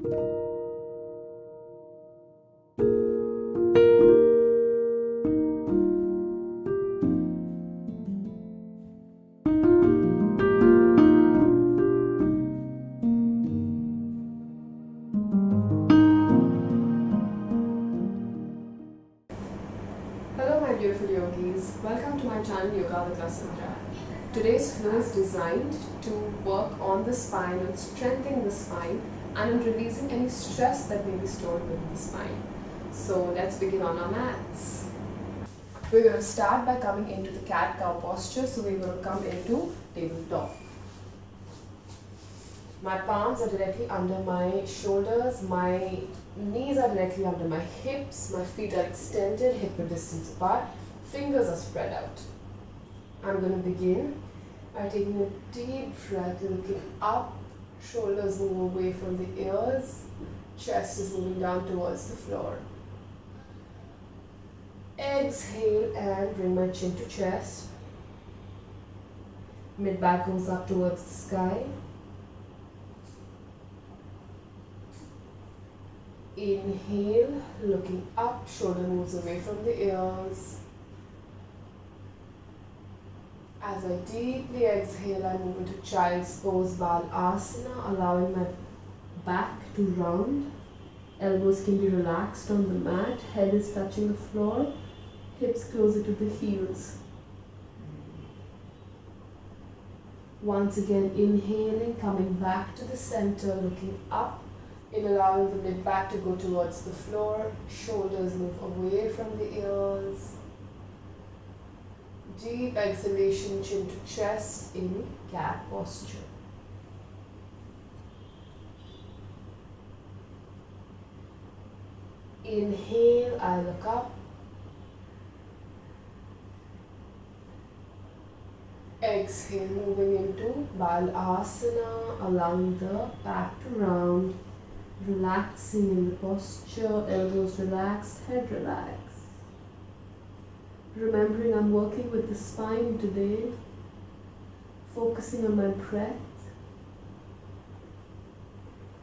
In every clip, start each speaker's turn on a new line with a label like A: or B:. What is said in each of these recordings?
A: Hello my beautiful yogis, welcome to my channel Yoga with Rajasana. Today's flow is designed to work on the spine and strengthening the spine and on releasing any stress that may be stored within the spine. So let's begin on our mats. We're going to start by coming into the cat-cow posture, so we're going to come into tabletop. My palms are directly under my shoulders, my knees are directly under my hips, my feet are extended, hip width distance apart, fingers are spread out. I'm going to begin by taking a deep breath, looking up, shoulders move away from the ears, chest is moving down towards the floor. Exhale and bring my chin to chest. Mid back goes up towards the sky. Inhale, looking up, shoulder moves away from the ears. As I deeply exhale, I move into Child's Pose Asana, allowing my back to round. Elbows can be relaxed on the mat, head is touching the floor, hips closer to the heels. Once again, inhaling, coming back to the center, looking up. In allowing the mid back to go towards the floor, shoulders move away from the ears. Deep exhalation, chin to chest in cat posture. Inhale, I look up. Exhale, moving into Balasana, allowing the back to round. Relaxing in the posture, elbows relaxed, head relaxed. Remembering I'm working with the spine today, focusing on my breath.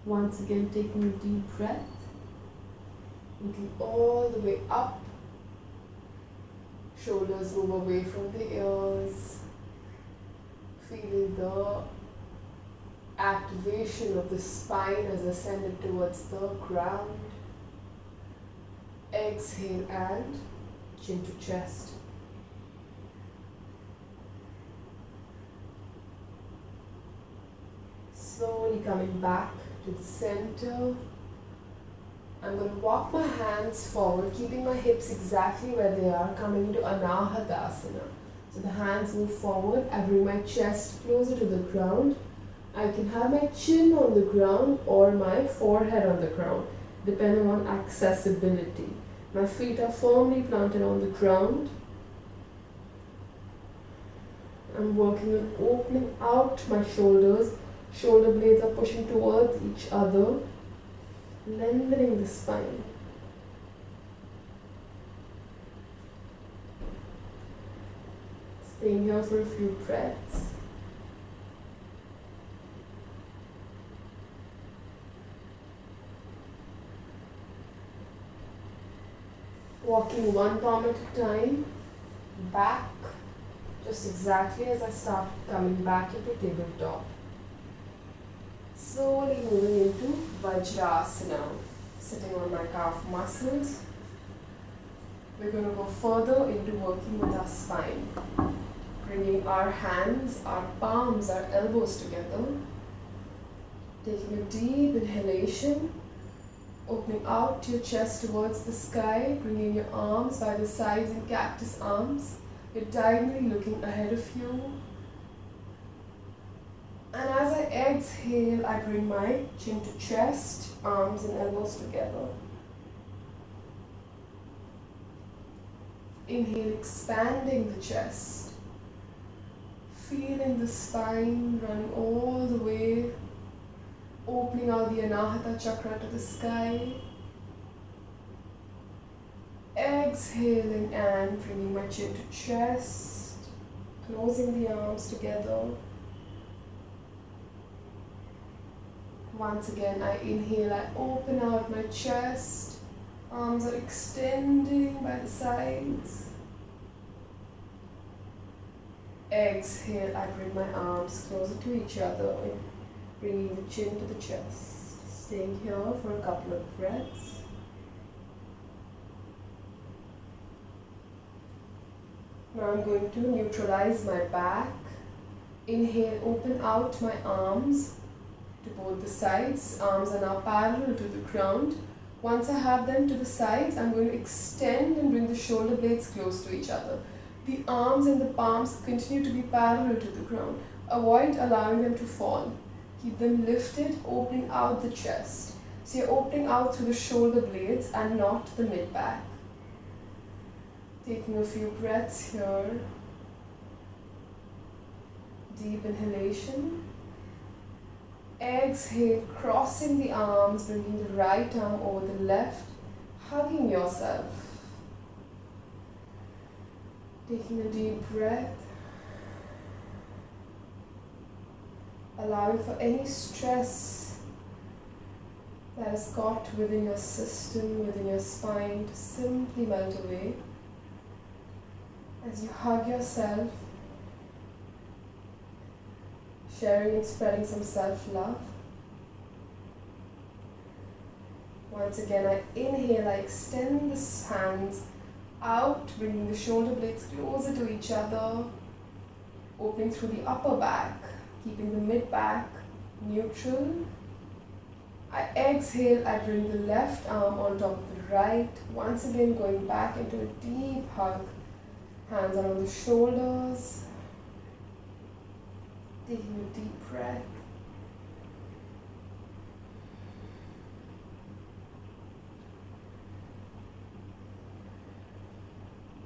A: Once again, taking a deep breath, looking all the way up. Shoulders move away from the ears, feeling the activation of the spine as ascended towards the ground. Exhale and chin to chest. Slowly coming back to the center. I'm going to walk my hands forward, keeping my hips exactly where they are, coming into Anahadasana. So the hands move forward, I bring my chest closer to the ground. I can have my chin on the ground or my forehead on the ground, depending on accessibility. My feet are firmly planted on the ground. I'm working on opening out my shoulders. Shoulder blades are pushing towards each other, lengthening the spine. Staying here for a few breaths. Walking one palm at a time, back, just exactly as I start coming back into tabletop. Slowly moving into Vajrasana, sitting on my calf muscles. We're going to go further into working with our spine. Bringing our hands, our palms, our elbows together. Taking a deep inhalation. Opening out your chest towards the sky, bringing your arms by the sides in cactus arms. You're diagonally looking ahead of you. And as I exhale, I bring my chin to chest, arms and elbows together. Inhale, expanding the chest. Feeling the spine running all the way. Opening out the Anahata chakra to the sky. Exhaling and bringing my chin to chest. Closing the arms together. Once again, I inhale, I open out my chest. Arms are extending by the sides. Exhale, I bring my arms closer to each other, bringing the chin to the chest. Staying here for a couple of breaths. Now I'm going to neutralize my back. Inhale, open out my arms to both the sides. Arms are now parallel to the ground. Once I have them to the sides, I'm going to extend and bring the shoulder blades close to each other. The arms and the palms continue to be parallel to the ground. Avoid allowing them to fall. Keep them lifted, opening out the chest. So you're opening out through the shoulder blades and not the mid-back. Taking a few breaths here. Deep inhalation. Exhale, crossing the arms, bringing the right arm over the left, hugging yourself. Taking a deep breath. Allowing for any stress that is caught within your system, within your spine, to simply melt away as you hug yourself, sharing and spreading some self-love. Once again, I inhale, I extend the hands out, bringing the shoulder blades closer to each other, opening through the upper back, keeping the mid-back neutral. I exhale, I bring the left arm on top of the right, once again going back into a deep hug. Hands are on the shoulders. Taking a deep breath.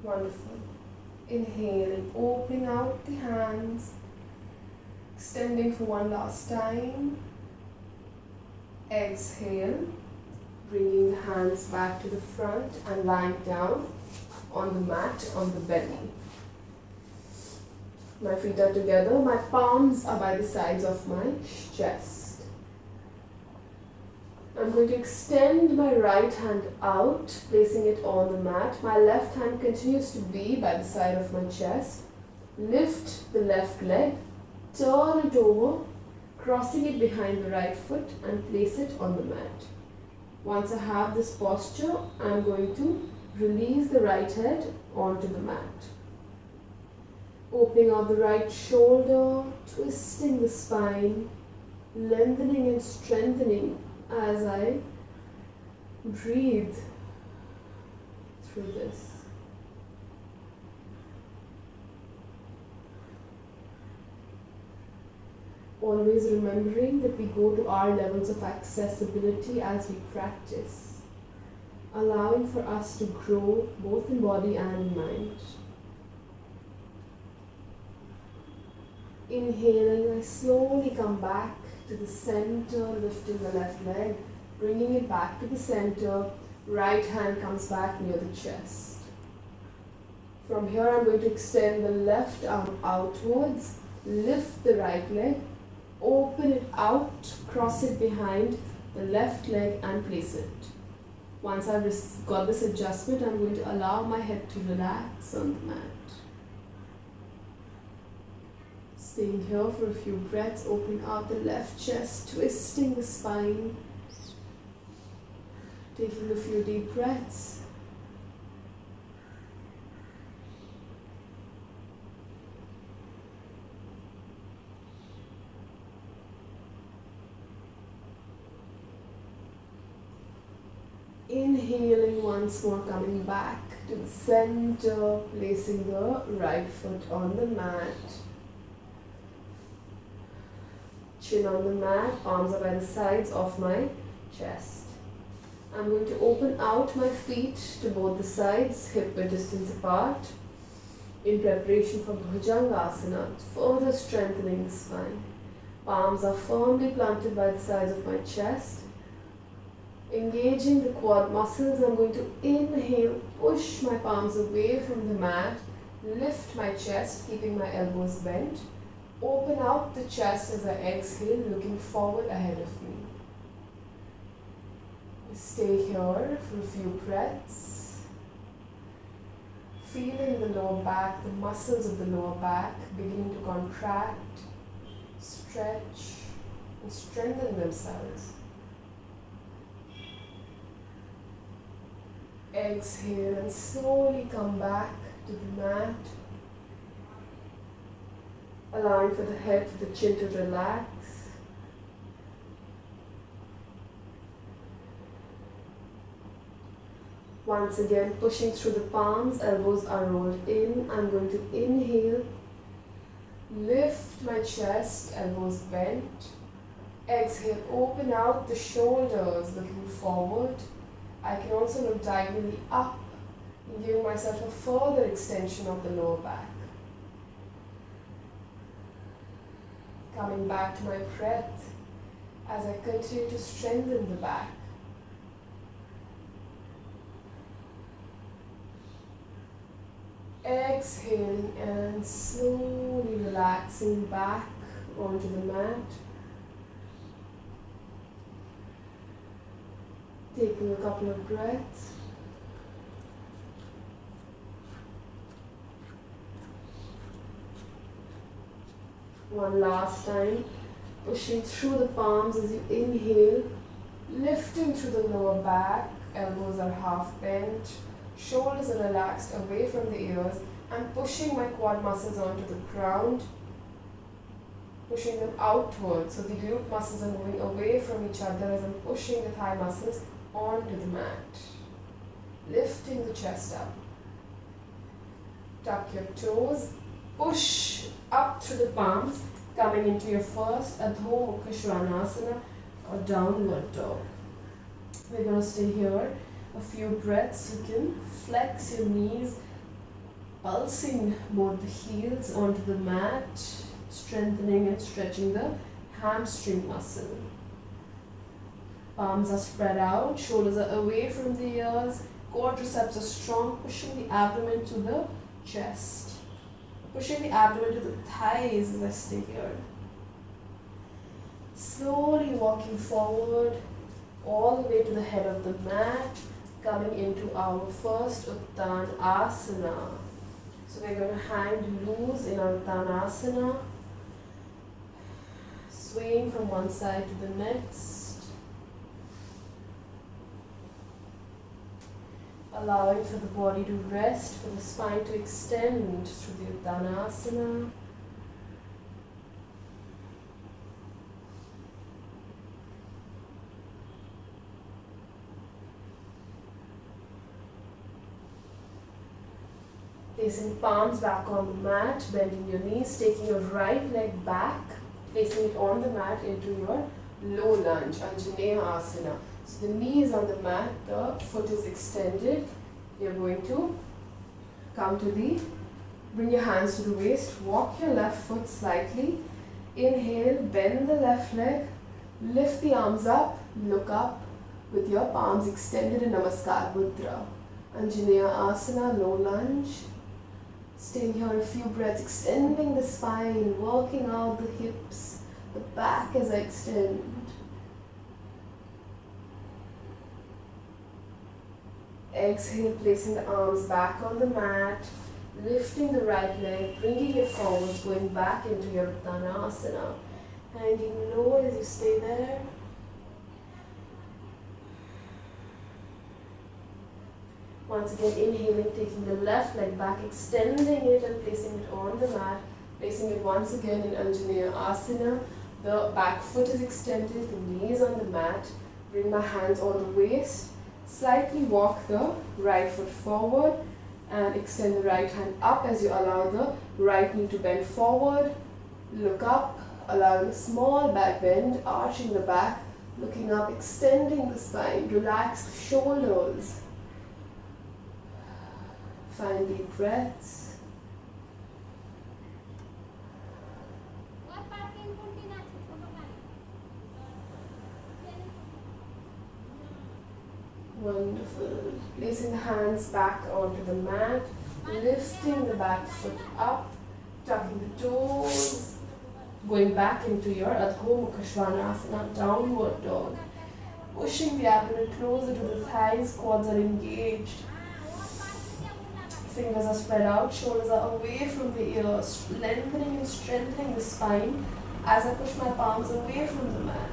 A: Wonderful. Inhaling, opening out the hands, extending for one last time. Exhale, bringing the hands back to the front and lying down on the mat, on the belly. My feet are together, my palms are by the sides of my chest. I'm going to extend my right hand out, placing it on the mat. My left hand continues to be by the side of my chest. Lift the left leg, turn it over, crossing it behind the right foot and place it on the mat. Once I have this posture, I'm going to release the right head onto the mat. Opening out the right shoulder, twisting the spine, lengthening and strengthening as I breathe through this. Always remembering that we go to our levels of accessibility as we practice, allowing for us to grow both in body and mind. Inhaling, I slowly come back to the center, lifting the left leg, bringing it back to the center. Right hand comes back near the chest. From here, I'm going to extend the left arm outwards, lift the right leg, open it out, cross it behind the left leg and place it. Once I've got this adjustment, I'm going to allow my head to relax on the mat. Staying here for a few breaths, opening out the left chest, twisting the spine, taking a few deep breaths. Inhaling once more, coming back to the center, placing the right foot on the mat. Chin on the mat, arms are by the sides of my chest. I'm going to open out my feet to both the sides, hip width distance apart, in preparation for Bhujangasana, further strengthening the spine. Palms are firmly planted by the sides of my chest. Engaging the quad muscles, I'm going to inhale, push my palms away from the mat, lift my chest, keeping my elbows bent. Open out the chest as I exhale, looking forward ahead of me. Stay here for a few breaths. Feeling the lower back, the muscles of the lower back beginning to contract, stretch, and strengthen themselves. Exhale and slowly come back to the mat. Allowing for the head, for the chin to relax. Once again, pushing through the palms, elbows are rolled in. I'm going to inhale, lift my chest, elbows bent. Exhale, open out the shoulders, looking forward. I can also look diagonally up, giving myself a further extension of the lower back. Coming back to my breath as I continue to strengthen the back. Exhaling and slowly relaxing back onto the mat. Taking a couple of breaths. One last time. Pushing through the palms as you inhale. Lifting through the lower back. Elbows are half bent. Shoulders are relaxed away from the ears. I'm pushing my quad muscles onto the ground, pushing them outwards, so the glute muscles are moving away from each other as I'm pushing the thigh muscles onto the mat. Lifting the chest up. Tuck your toes, push up through the palms, coming into your first Adho Mukha Svanasana or downward dog. We're going to stay here a few breaths. You can flex your knees, pulsing both the heels onto the mat, strengthening and stretching the hamstring muscle. Palms are spread out, shoulders are away from the ears, quadriceps are strong, pushing the abdomen to the chest. Pushing the abdomen to the thighs as I stay here. Slowly walking forward, all the way to the head of the mat, coming into our first Uttanasana. So we're going to hang loose in our Uttanasana, swaying from one side to the next, allowing for the body to rest, for the spine to extend through the Uttanasana. Placing palms back on the mat, bending your knees, taking your right leg back, placing it on the mat into your low lunge, Anahadasana. So the knee is on the mat, the foot is extended. You're going to bring your hands to the waist, walk your left foot slightly, inhale, bend the left leg, lift the arms up, look up with your palms extended in Namaskar Mudra. Anahadasana, low lunge. Staying here a few breaths, extending the spine, working out the hips, the back as I extend. Exhale, placing the arms back on the mat, lifting the right leg, bringing it forward, going back into your Uttanasana. Hanging low as you stay there. Once again, inhaling, taking the left leg back, extending it and placing it on the mat. Placing it once again in Anahadasana. The back foot is extended, the knee is on the mat. Bring my hands on the waist. Slightly walk the right foot forward and extend the right hand up as you allow the right knee to bend forward. Look up, allowing a small back bend, arching the back, looking up, extending the spine. Relax the shoulders. 5 deep breaths. Wonderful. Placing the hands back onto the mat, lifting the back foot up, tucking the toes, going back into your Adho Mukha Svanasana, downward dog. pushing the abdomen closer to the thighs, quads are engaged. Fingers are spread out, shoulders are away from the ears, lengthening and strengthening the spine as I push my palms away from the mat.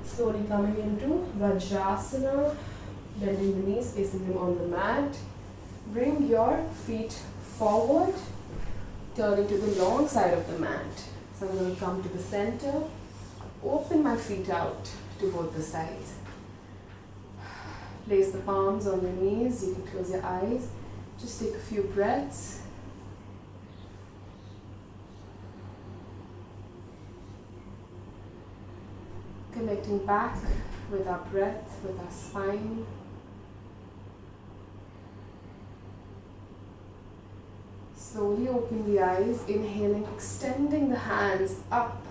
A: Slowly coming into Rajasana, bending the knees, facing them on the mat. Bring your feet forward, turning to the long side of the mat. So I'm going to come to the center, open my feet out to both the sides. Place the palms on your knees, you can close your eyes. Just take a few breaths. Connecting back with our breath, with our spine. Slowly open the eyes, inhaling, extending the hands up,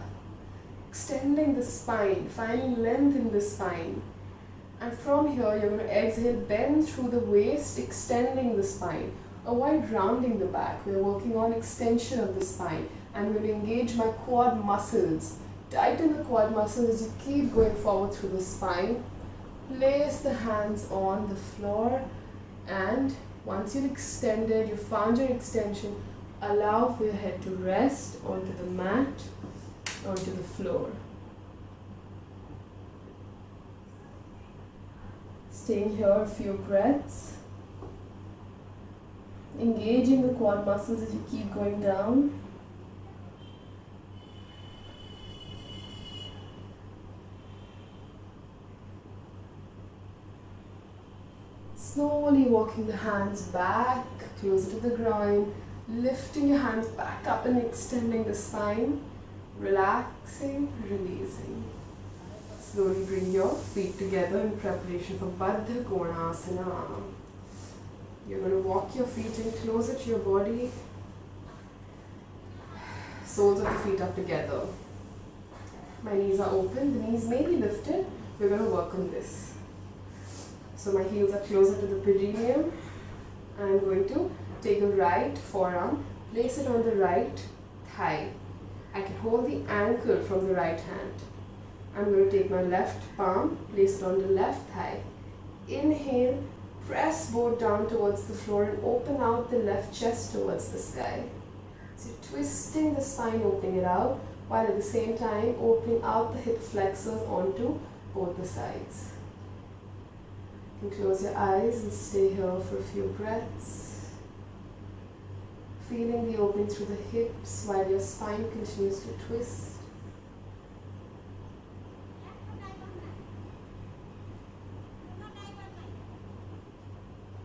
A: extending the spine, finding length in the spine. And from here, you're going to exhale, bend through the waist, extending the spine. Avoid rounding the back. We're working on extension of the spine. I'm going to engage my quad muscles. Tighten the quad muscles as you keep going forward through the spine. Place the hands on the floor, and once you've extended, you found your extension, allow for your head to rest onto the mat, onto the floor. Staying here a few breaths. Engaging the quad muscles as you keep going down. Slowly walking the hands back, closer to the groin, lifting your hands back up and extending the spine, relaxing, releasing. Slowly bring your feet together in preparation for Bhujangasana. You're going to walk your feet in closer to your body, soles of the feet up together. My knees are open, the knees may be lifted. We're going to work on this. So my heels are closer to the perineum. I'm going to take the right forearm, place it on the right thigh. I can hold the ankle from the right hand. I'm going to take my left palm, place it on the left thigh. Inhale, press both down towards the floor and open out the left chest towards the sky. So you're twisting the spine, opening it out, while at the same time opening out the hip flexors onto both the sides. You can close your eyes and stay here for a few breaths. Feeling the opening through the hips while your spine continues to twist.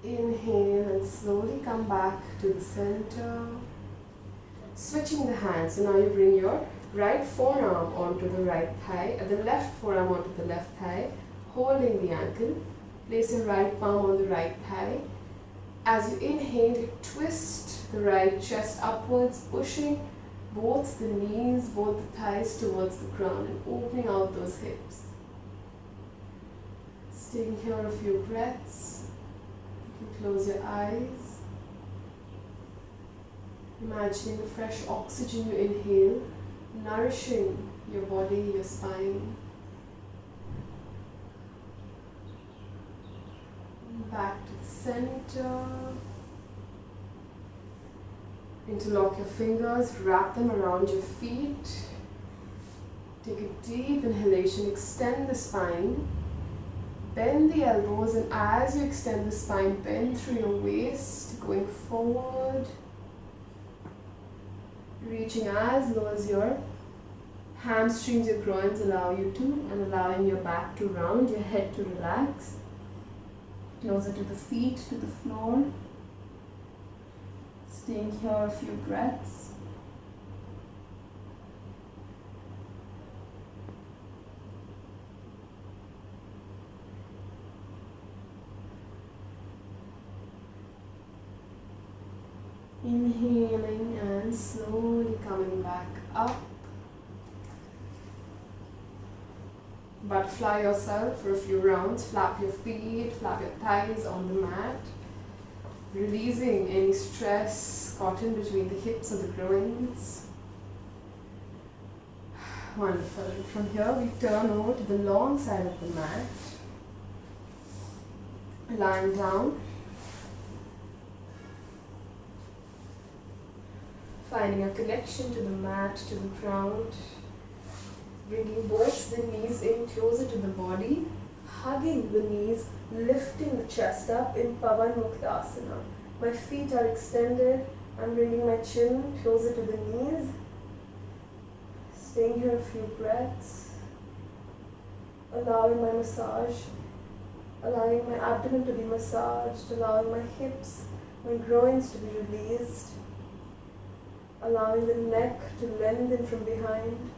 A: Inhale and slowly come back to the center. Switching the hands. So now you bring your right forearm onto the right thigh, the left forearm onto the left thigh, holding the ankle. Place your right palm on the right thigh. As you inhale, you twist the right chest upwards, pushing both the knees, both the thighs towards the ground and opening out those hips. Staying here a few breaths. You can close your eyes. Imagining the fresh oxygen you inhale, nourishing your body, your spine. Back to the center. Interlock your fingers, wrap them around your feet. Take a deep inhalation, extend the spine. Bend the elbows, and as you extend the spine, bend through your waist, going forward. Reaching as low as your hamstrings, your groins allow you to, and allowing your back to round, your head to relax. Closer to the feet, to the floor. Staying here a few breaths. Inhaling and slowly coming back up. Butterfly yourself for a few rounds. Flap your feet, flap your thighs on the mat. Releasing any stress caught in between the hips or the groins. Wonderful. And from here we turn over to the long side of the mat. Lying down. Finding a connection to the mat, to the ground. Bringing both the knees in closer to the body. Hugging the knees, lifting the chest up in Bhujangasana. My feet are extended. I'm bringing my chin closer to the knees. Staying here a few breaths. Allowing my massage. Allowing my abdomen to be massaged. Allowing my hips, my groins to be released. Allowing the neck to lengthen from behind.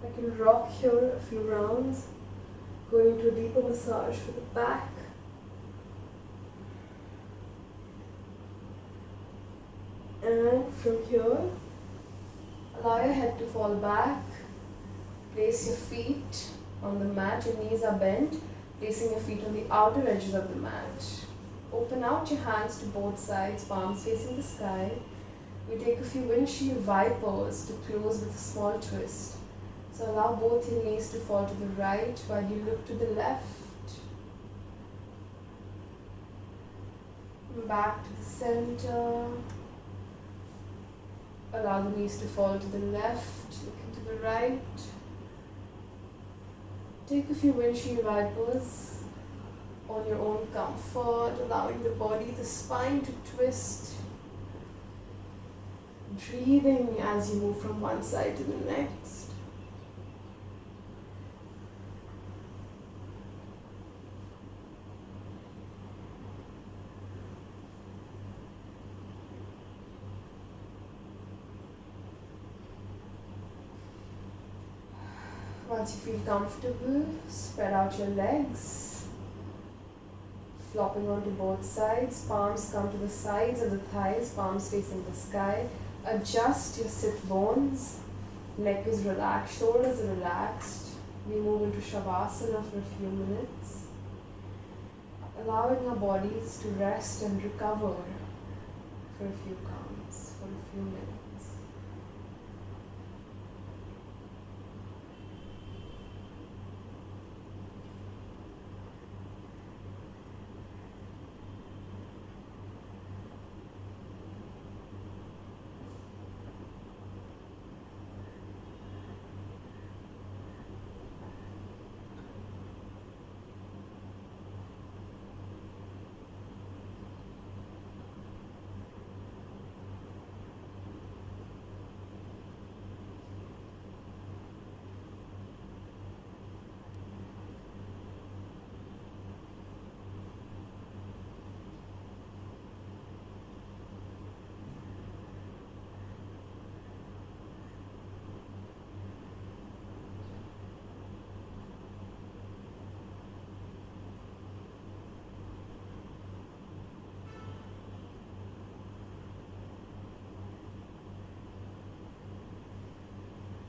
A: I can rock here a few rounds. Going to a deeper massage for the back. And from here, allow your head to fall back. Place your feet on the mat. Your knees are bent. Placing your feet on the outer edges of the mat. Open out your hands to both sides, palms facing the sky. We take a few windshield vipers to close with a small twist. So allow both your knees to fall to the right while you look to the left. Back to the center. Allow the knees to fall to the left, looking to the right. Take a few windshield vipers on your own comfort, allowing the body, the spine to twist. Breathing as you move from one side to the next. Once you feel comfortable, spread out your legs, flopping onto both sides. Palms come to the sides of the thighs, palms facing the sky. Adjust your sit bones. Neck is relaxed, shoulders are relaxed. We move into Shavasana for a few minutes, allowing our bodies to rest and recover for a few counts, for a few minutes.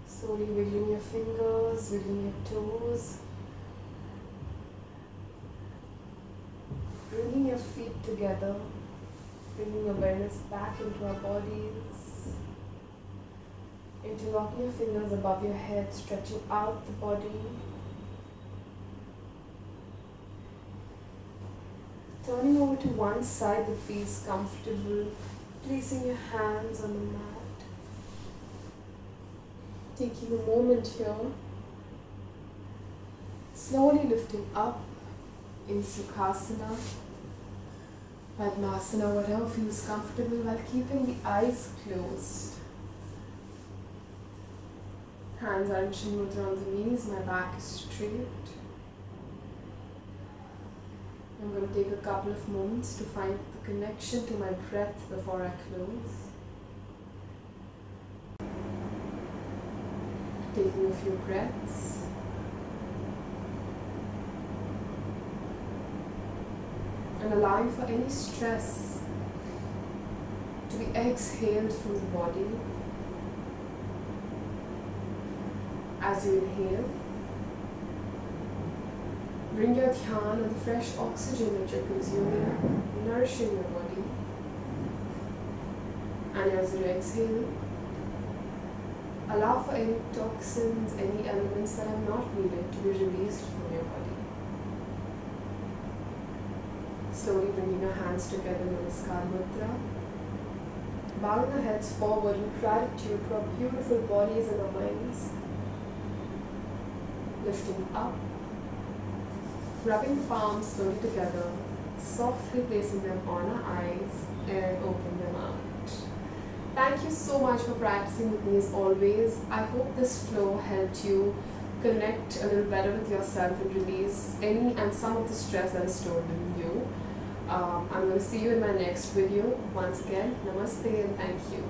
A: Slowly wiggling your fingers, wiggling your toes. Bringing your feet together, bringing awareness back into our bodies. Interlocking your fingers above your head, stretching out the body. Turning over to one side that feels comfortable, placing your hands on the mat. Taking a moment here, slowly lifting up in Sukhasana, Padmasana, whatever feels comfortable, while keeping the eyes closed. Hands are in Shinmudra on the knees, my back is straight. I'm going to take a couple of moments to find the connection to my breath before I close. Taking a few breaths. And allowing for any stress to be exhaled from the body as you inhale. Bring your dhyan on the fresh oxygen that you're consuming, nourishing your body. And as you exhale, Allow for any toxins, any elements that are not needed to be released from your body. Slowly bringing your hands together in Namaskar Mudra. Bowing our heads forward in gratitude to our beautiful bodies and our minds. Lifting up. Rubbing palms slowly together. Softly placing them on our eyes and open them out. Thank you so much for practicing with me as always. I hope this flow helped you connect a little better with yourself and release any and some of the stress that is stored in you. I'm going to see you in my next video. Once again, namaste and thank you.